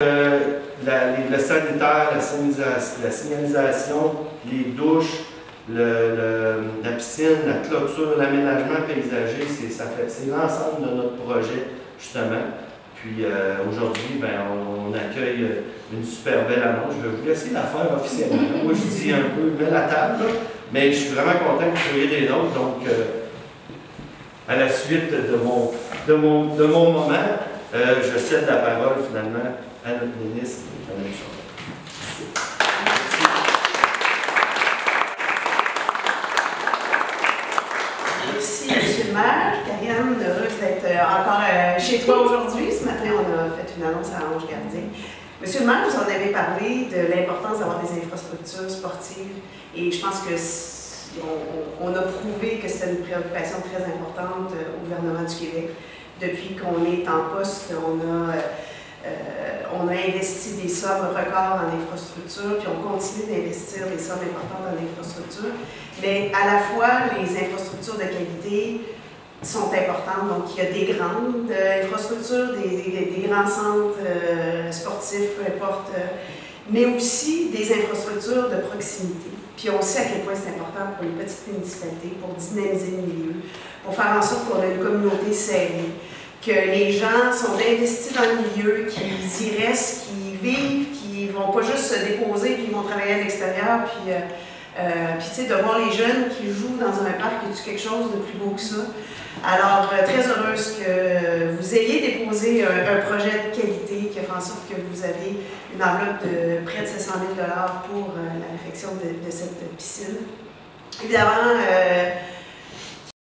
Le sanitaire, la signalisation, les douches, la piscine, la clôture, l'aménagement paysager, c'est l'ensemble de notre projet, justement. Puis aujourd'hui, ben, on accueille une super belle annonce. Je vais vous laisser la faire officiellement. Moi, je dis un peu, mets la table, là, mais je suis vraiment content que vous soyez des nôtres. Donc, à la suite de mon moment, je cède la parole finalement à notre ministre, Mme Chambon. Merci, M. le maire. Karianne, heureuse d'être encore chez toi aujourd'hui. Ce matin, on a fait une annonce à Ange Gardien. Monsieur le maire, vous en avez parlé de l'importance d'avoir des infrastructures sportives et je pense que on a prouvé que c'est une préoccupation très importante au gouvernement du Québec. Depuis qu'on est en poste, on a investi des sommes records en infrastructures, puis on continue d'investir des sommes importantes en infrastructures. Mais à la fois, les infrastructures de qualité sont importantes. Donc, il y a des grandes infrastructures, des grands centres sportifs, peu importe, mais aussi des infrastructures de proximité. Puis on sait à quel point c'est important pour les petites municipalités, pour dynamiser le milieu, pour faire en sorte qu'on ait une communauté serrée, que les gens sont investis dans le milieu, qu'ils y restent, qu'ils vivent, qu'ils ne vont pas juste se déposer puis ils vont travailler à l'extérieur. Puis tu sais, de voir les jeunes qui jouent dans un parc, y a quelque chose de plus beau que ça. Alors, très heureuse que vous ayez déposé un projet de qualité qui a fait en sorte que vous avez une enveloppe de près de 700 000 $ pour la réfection de cette piscine. Évidemment,